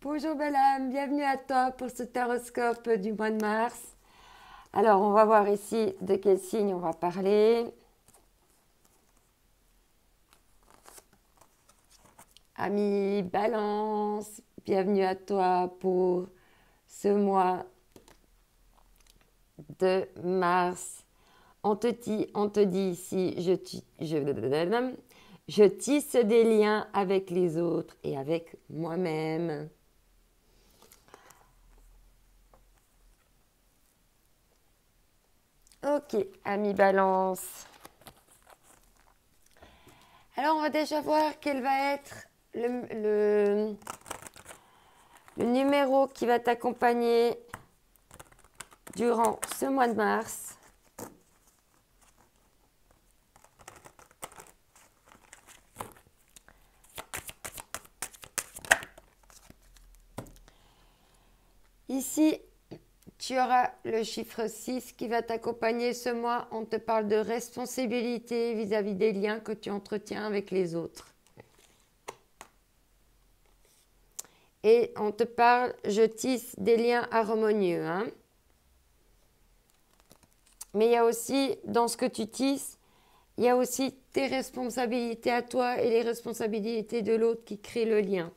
Bonjour belle âme, bienvenue à toi pour ce horoscope du mois de mars. Alors on va voir ici de quel signe on va parler. Ami Balance, bienvenue à toi pour ce mois de mars. On te dit ici, je tisse des liens avec les autres et avec moi-même. Ok, ami Balance. Alors, on va déjà voir quel va être le numéro qui va t'accompagner durant ce mois de mars. Ici, tu auras le chiffre 6 qui va t'accompagner ce mois. On te parle de responsabilité vis-à-vis des liens que tu entretiens avec les autres. Et on te parle, je tisse des liens harmonieux. Hein. Mais il y a aussi, dans ce que tu tisses, il y a aussi tes responsabilités à toi et les responsabilités de l'autre qui créent le lien.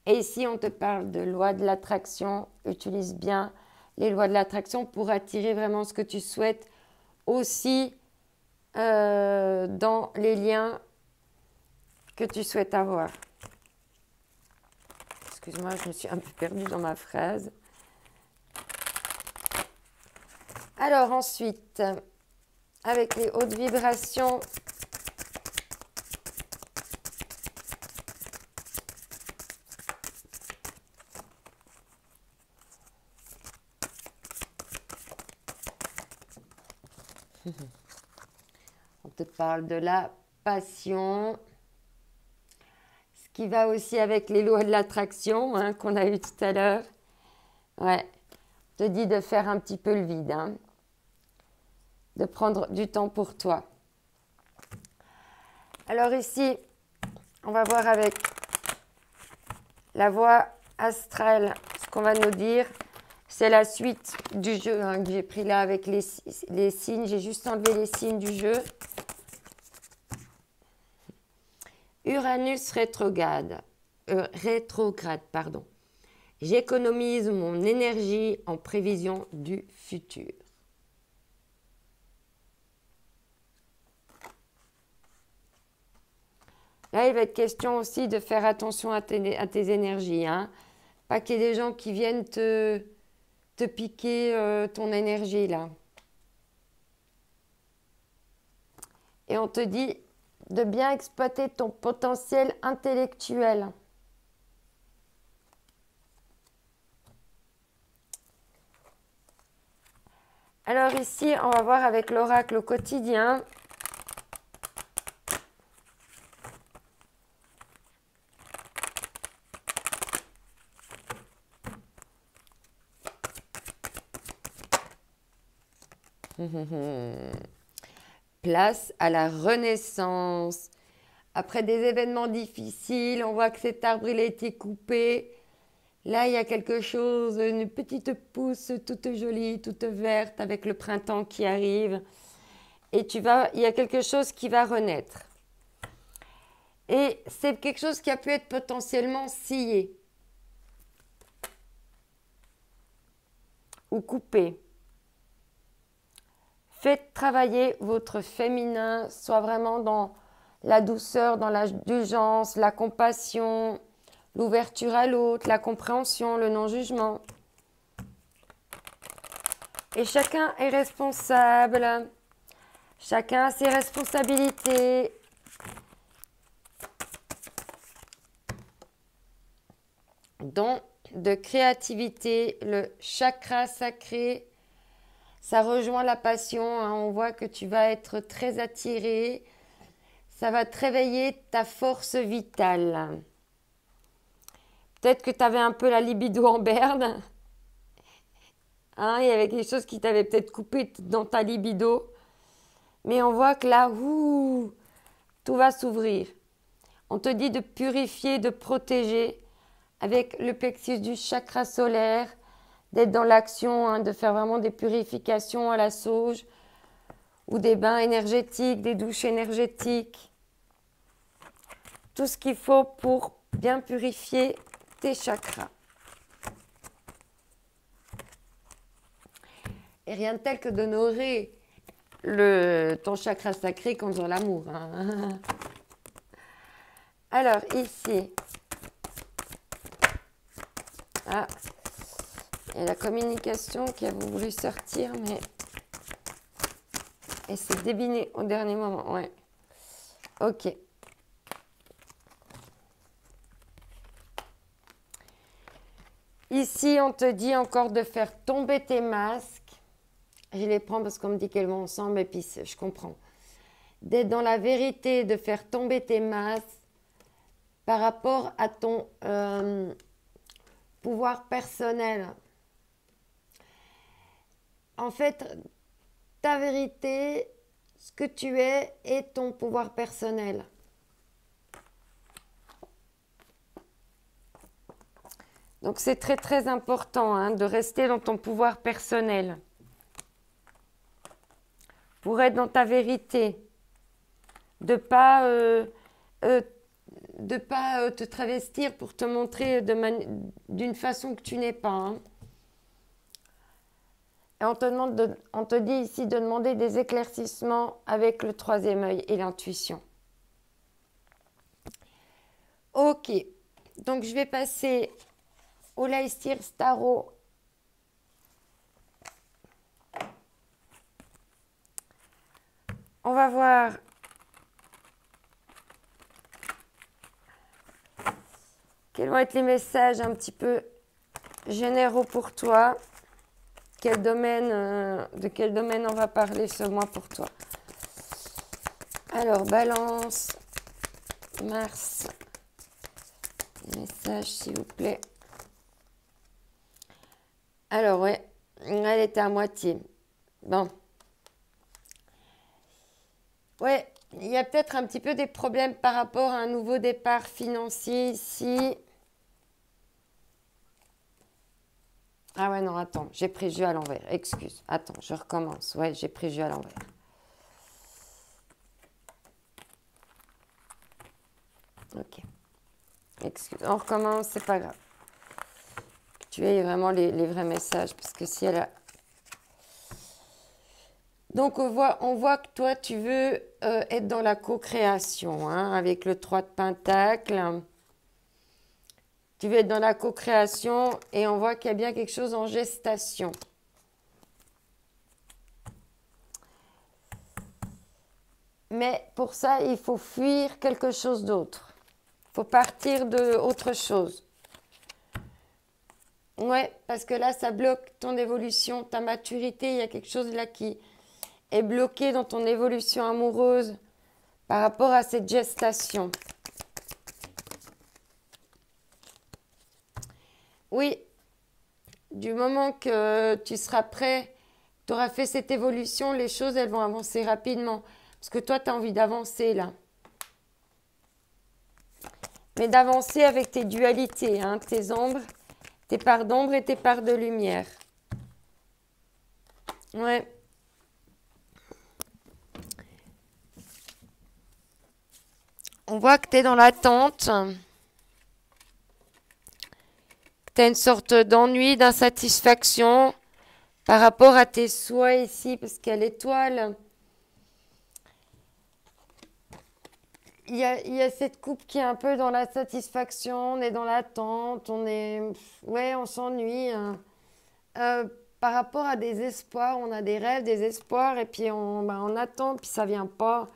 Et ici, on te parle de loi de l'attraction. Utilise bien les lois de l'attraction pour attirer vraiment ce que tu souhaites aussi dans les liens que tu souhaites avoir. Excuse-moi, je me suis un peu perdue dans ma phrase. Alors ensuite, avec les hautes vibrations, on te parle de la passion, ce qui va aussi avec les lois de l'attraction hein, qu'on a eu tout à l'heure. Ouais, on te dit de faire un petit peu le vide, hein, de prendre du temps pour toi. Alors ici, on va voir avec la voie astrale ce qu'on va nous dire. C'est la suite du jeu hein, que j'ai pris là avec les signes. J'ai juste enlevé les signes du jeu. Uranus rétrograde. J'économise mon énergie en prévision du futur. Là, il va être question aussi de faire attention à tes énergies. Hein. Pas qu'il y ait des gens qui viennent te piquer ton énergie là. Et on te dit de bien exploiter ton potentiel intellectuel. Alors ici, on va voir avec l'oracle au quotidien. Place à la renaissance. Après des événements difficiles, on voit que cet arbre il a été coupé. Là, il y a quelque chose, une petite pousse toute jolie, toute verte avec le printemps qui arrive. Et il y a quelque chose qui va renaître. Et c'est quelque chose qui a pu être potentiellement scié ou coupé. Faites travailler votre féminin, soit vraiment dans la douceur, dans l'indulgence, la compassion, l'ouverture à l'autre, la compréhension, le non-jugement. Et chacun est responsable, chacun a ses responsabilités. Don de créativité, le chakra sacré, ça rejoint la passion, hein. On voit que tu vas être très attiré. Ça va te réveiller ta force vitale. Peut-être que tu avais un peu la libido en berne. Hein, il y avait quelque chose qui t'avait peut-être coupé dans ta libido. Mais on voit que là, tout va s'ouvrir. On te dit de purifier, de protéger avec le plexus du chakra solaire, d'être dans l'action, hein, de faire vraiment des purifications à la sauge ou des bains énergétiques, des douches énergétiques. Tout ce qu'il faut pour bien purifier tes chakras. Et rien de tel que d'honorer ton chakra sacré quand on l'amour. Hein. Alors, ici, il y a la communication qui a voulu sortir, mais elle s'est débinée au dernier moment. Ouais. Ok. Ici, on te dit encore de faire tomber tes masques. Je les prends parce qu'on me dit qu'elles vont ensemble et puis je comprends. D'être dans la vérité, de faire tomber tes masques par rapport à ton pouvoir personnel. En fait, ta vérité, ce que tu es, est ton pouvoir personnel. Donc c'est très très important hein, de rester dans ton pouvoir personnel. Pour être dans ta vérité. De ne pas, te travestir pour te montrer d'une façon que tu n'es pas. Hein. Et on te dit ici de demander des éclaircissements avec le troisième œil et l'intuition. Ok, donc je vais passer au Leistir Starro. On va voir quels vont être les messages un petit peu généraux pour toi. De quel domaine on va parler ce mois pour toi. Alors, Balance, Mars, message s'il vous plaît. Alors, ouais, elle était à moitié. Bon. Ouais, il y a peut-être un petit peu des problèmes par rapport à un nouveau départ financier ici. Ah ouais, non, attends, j'ai pris jus à l'envers. Excuse, attends, je recommence. Ouais, j'ai pris jus à l'envers. Ok. Excuse, on recommence, c'est pas grave. Tu aies vraiment les vrais messages, parce que si elle a... Donc, on voit que toi, tu veux être dans la co-création, hein, avec le 3 de Pentacle. Tu veux être dans la co-création et on voit qu'il y a bien quelque chose en gestation. Mais pour ça, il faut fuir quelque chose d'autre. Il faut partir d'autre chose. Ouais, parce que là, ça bloque ton évolution, ta maturité. Il y a quelque chose là qui est bloqué dans ton évolution amoureuse par rapport à cette gestation. Oui, du moment que tu seras prêt, tu auras fait cette évolution, les choses, elles vont avancer rapidement. Parce que toi, tu as envie d'avancer là. Mais d'avancer avec tes dualités, hein, tes ombres, tes parts d'ombre et tes parts de lumière. Ouais. On voit que tu es dans l'attente. Tu as une sorte d'ennui, d'insatisfaction par rapport à tes souhaits ici, parce qu'il y a l'étoile. Il y a cette coupe qui est un peu dans la satisfaction, on est dans l'attente, on s'ennuie. Hein. Par rapport à des espoirs, on a des rêves, des espoirs, et puis on attend, puis ça vient pas.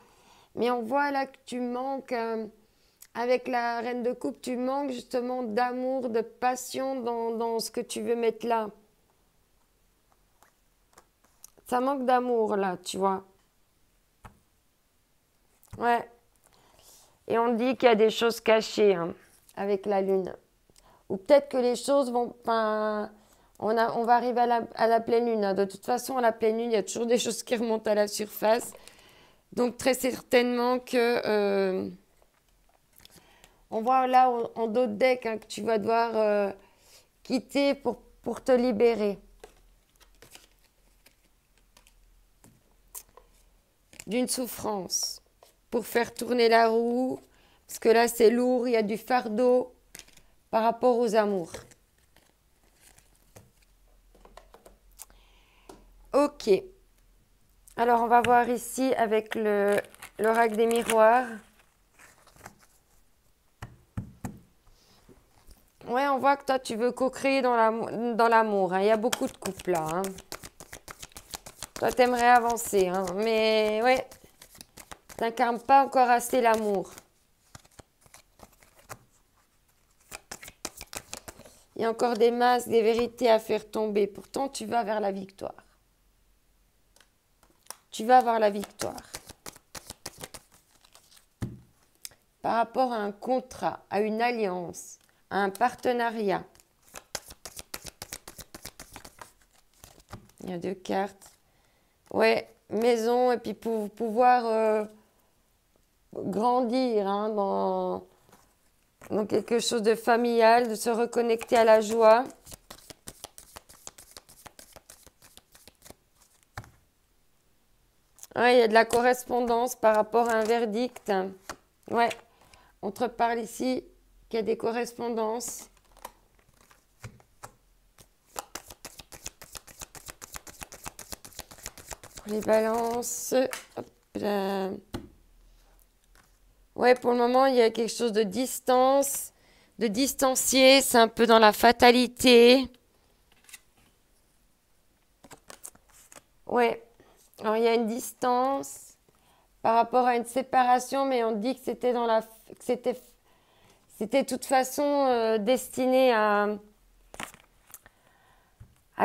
Mais on voit là que tu manques... avec la reine de coupe, tu manques justement d'amour, de passion dans ce que tu veux mettre là. Ça manque d'amour là, tu vois. Ouais. Et on dit qu'il y a des choses cachées hein, avec la lune. Ou peut-être que les choses vont... on va arriver à la pleine lune. Hein. De toute façon, à la pleine lune, il y a toujours des choses qui remontent à la surface. Donc très certainement que... On voit là en d'autres decks hein, que tu vas devoir quitter pour te libérer. D'une souffrance pour faire tourner la roue. Parce que là, c'est lourd, il y a du fardeau par rapport aux amours. Ok. Alors, on va voir ici avec l'oracle des miroirs. Ouais, on voit que toi, tu veux co-créer dans l'amour. Hein. Il y a beaucoup de couples là. Hein. Toi, t'aimerais avancer. Hein. Mais ouais, t'incarnes pas encore assez l'amour. Il y a encore des masques, des vérités à faire tomber. Pourtant, tu vas vers la victoire. Tu vas avoir la victoire. Par rapport à un contrat, à une alliance, à un partenariat. Il y a 2 cartes. Ouais, maison et puis pour pouvoir grandir hein, dans quelque chose de familial, de se reconnecter à la joie. Ouais, il y a de la correspondance par rapport à un verdict. Ouais, on te parle ici qu'il y a des correspondances. Pour les balances. Hop là. Ouais, pour le moment, il y a quelque chose de distance, de distancié. C'est un peu dans la fatalité. Ouais. Alors, il y a une distance par rapport à une séparation, mais on dit que c'était c'était de toute façon destiné à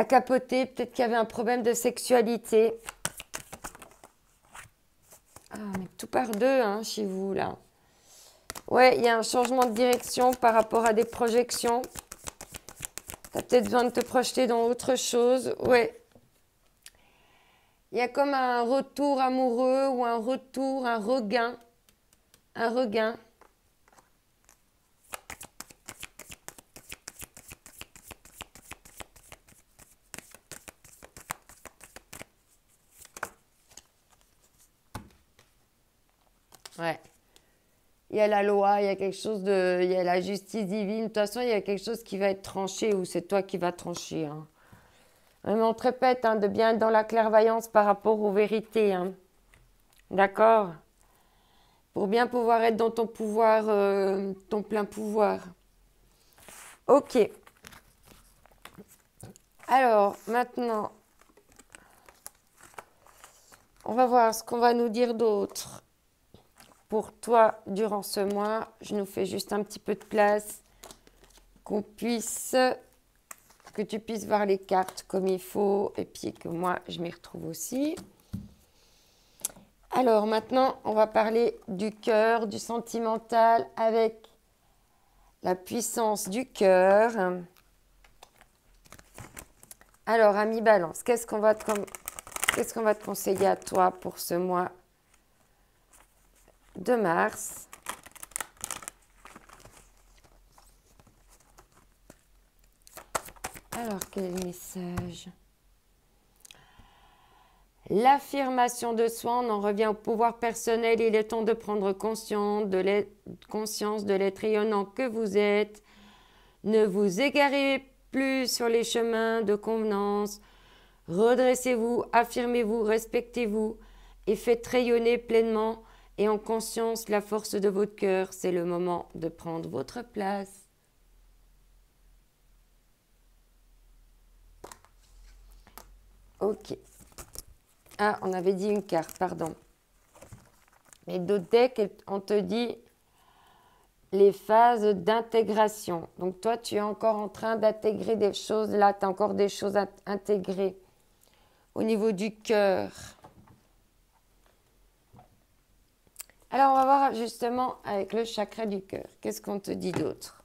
capoter. Peut-être qu'il y avait un problème de sexualité. Ah, mais tout par deux, hein, chez vous, là. Ouais, il y a un changement de direction par rapport à des projections. Tu as peut-être besoin de te projeter dans autre chose. Ouais. Il y a comme un retour amoureux ou un retour, un regain. Un regain. Ouais. Il y a la loi, il y a quelque chose de... Il y a la justice divine. De toute façon, il y a quelque chose qui va être tranché ou c'est toi qui vas trancher. Hein. Mais on te répète hein, de bien être dans la clairvoyance par rapport aux vérités. Hein. D'accord? Pour bien pouvoir être dans ton pouvoir, ton plein pouvoir. Ok. Alors, maintenant, on va voir ce qu'on va nous dire d'autre. Pour toi, durant ce mois, je nous fais juste un petit peu de place, que tu puisses voir les cartes comme il faut, et puis que moi, je m'y retrouve aussi. Alors maintenant, on va parler du cœur, du sentimental, avec la puissance du cœur. Alors, ami Balance, qu'est-ce qu'on va te conseiller à toi pour ce mois de mars? Alors, quel est le message? L'affirmation de soi, on en revient au pouvoir personnel. Il est temps de prendre conscience de l'être rayonnant que vous êtes. Ne vous égarez plus sur les chemins de convenance. Redressez-vous, affirmez-vous, respectez-vous et faites rayonner pleinement et en conscience la force de votre cœur. C'est le moment de prendre votre place. Ok. Ah, on avait dit une carte, pardon. Et d'autres decks, on te dit les phases d'intégration. Donc toi, tu es encore en train d'intégrer des choses. Là, tu as encore des choses à intégrer au niveau du cœur. Alors, on va voir justement avec le chakra du cœur. Qu'est-ce qu'on te dit d'autre?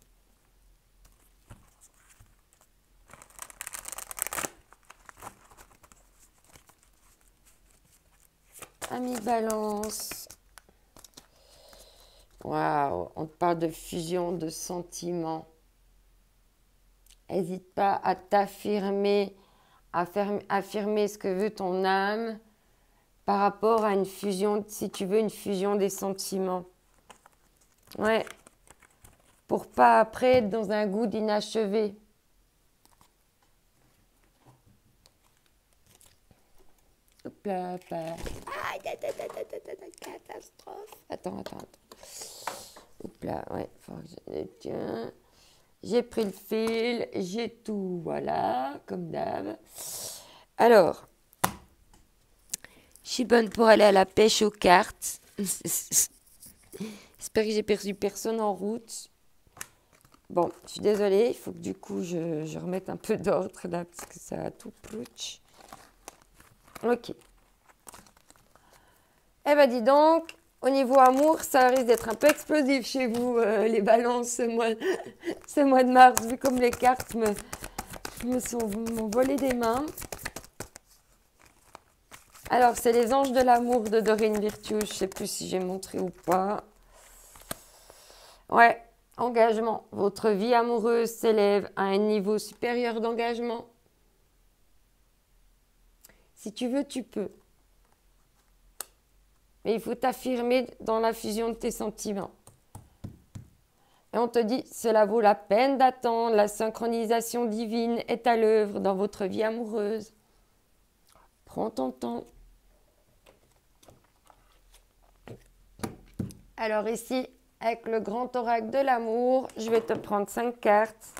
Ami Balance. Waouh, on te parle de fusion de sentiments. N'hésite pas à t'affirmer, à affirmer ce que veut ton âme par rapport à une fusion, si tu veux, une fusion des sentiments. Ouais, pour pas après être dans un goût d'inachevé. Hop là, hop là. Catastrophe. Attends. Hop là, ouais. Tiens. J'ai pris le fil, j'ai tout, voilà, comme d'hab. Alors, je suis bonne pour aller à la pêche aux cartes. J'espère que j'ai perdu personne en route. Bon, je suis désolée, il faut que du coup je remette un peu d'ordre là, parce que ça a tout plouch. Ok. Eh ben dis donc, au niveau amour, ça risque d'être un peu explosif chez vous, les balances, ce mois de mars, vu comme les cartes m'ont volé des mains. Alors, c'est les anges de l'amour de Doreen Virtue, je ne sais plus si j'ai montré ou pas. Ouais, engagement. Votre vie amoureuse s'élève à un niveau supérieur d'engagement. Si tu veux, tu peux. Mais il faut t'affirmer dans la fusion de tes sentiments. Et on te dit, cela vaut la peine d'attendre, la synchronisation divine est à l'œuvre dans votre vie amoureuse. Prends ton temps. Alors ici, avec le grand oracle de l'amour, je vais te prendre 5 cartes.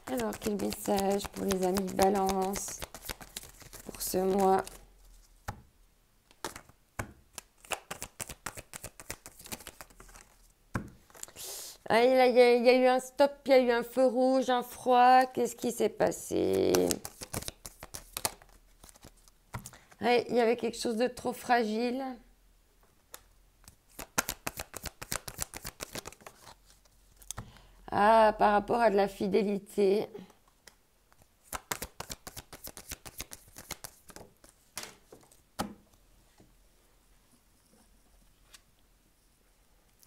Alors, quel message pour les amis Balance pour ce mois? Ah, il y a eu un stop, il y a eu un feu rouge, un froid. Qu'est-ce qui s'est passé? Ouais, il y avait quelque chose de trop fragile. Ah, par rapport à de la fidélité.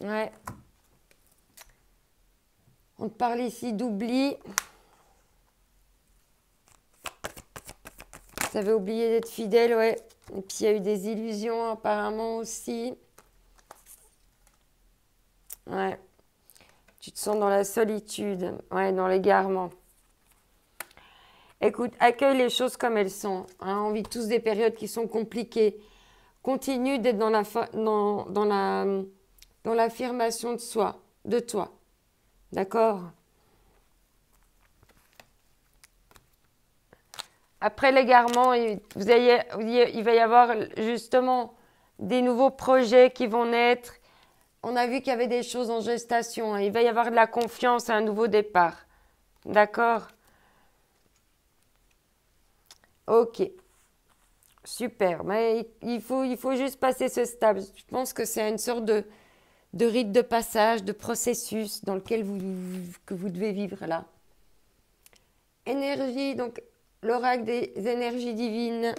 Ouais. On te parle ici d'oubli. Tu avais oublié d'être fidèle, ouais. Et puis il y a eu des illusions apparemment aussi. Ouais. Tu te sens dans la solitude, ouais, dans l'égarement. Écoute, accueille les choses comme elles sont. Hein. On vit tous des périodes qui sont compliquées. Continue d'être dans l'affirmation de soi, de toi. D'accord? Après l'égarement, il va y avoir justement des nouveaux projets qui vont naître. On a vu qu'il y avait des choses en gestation. Hein. Il va y avoir de la confiance à un nouveau départ. D'accord? Ok. Super. Mais il faut juste passer ce stade. Je pense que c'est une sorte de rite de passage, de processus dans lequel que vous devez vivre là. Énergie, donc l'oracle des énergies divines.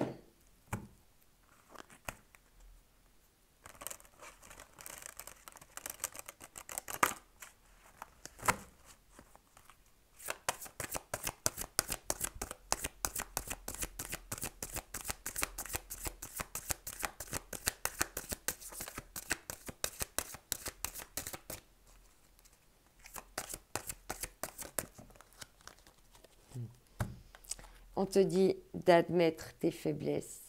On te dit d'admettre tes faiblesses,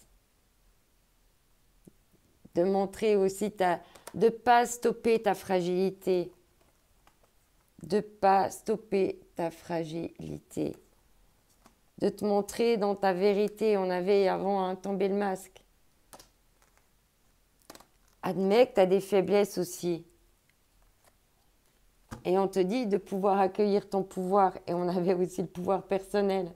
de montrer aussi de ne pas stopper ta fragilité, de ne pas stopper ta fragilité, de te montrer dans ta vérité. On avait avant tombé le masque. Admets que tu as des faiblesses aussi. Et on te dit de pouvoir accueillir ton pouvoir. Et on avait aussi le pouvoir personnel.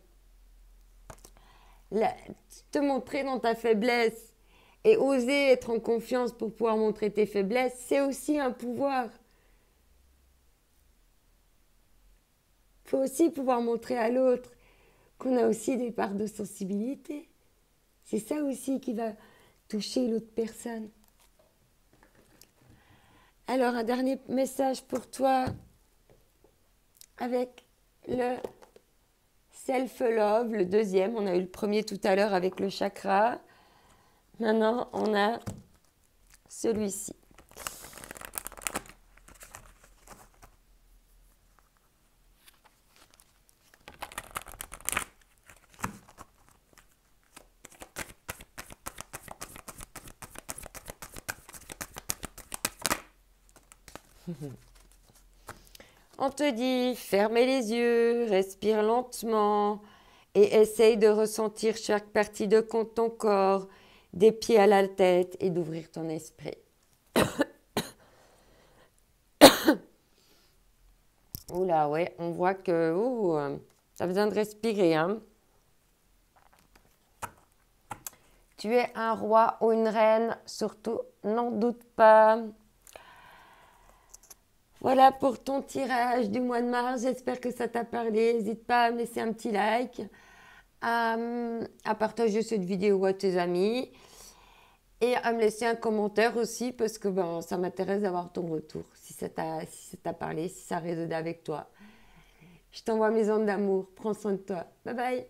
Te montrer dans ta faiblesse et oser être en confiance pour pouvoir montrer tes faiblesses, c'est aussi un pouvoir. Il faut aussi pouvoir montrer à l'autre qu'on a aussi des parts de sensibilité. C'est ça aussi qui va toucher l'autre personne. Alors, un dernier message pour toi avec le self-love, le deuxième. On a eu le premier tout à l'heure avec le chakra. Maintenant, on a celui-ci. On te dit, fermez les yeux, respire lentement et essaye de ressentir chaque partie de ton corps, des pieds à la tête et d'ouvrir ton esprit. Oula, ouais, on voit que ça a besoin de respirer, hein. Tu es un roi ou une reine, surtout, n'en doute pas. Voilà pour ton tirage du mois de mars. J'espère que ça t'a parlé. N'hésite pas à me laisser un petit like, à partager cette vidéo à tes amis et à me laisser un commentaire aussi parce que ça m'intéresse d'avoir ton retour. Si ça t'a parlé, si ça résonne avec toi. Je t'envoie mes ondes d'amour. Prends soin de toi. Bye bye.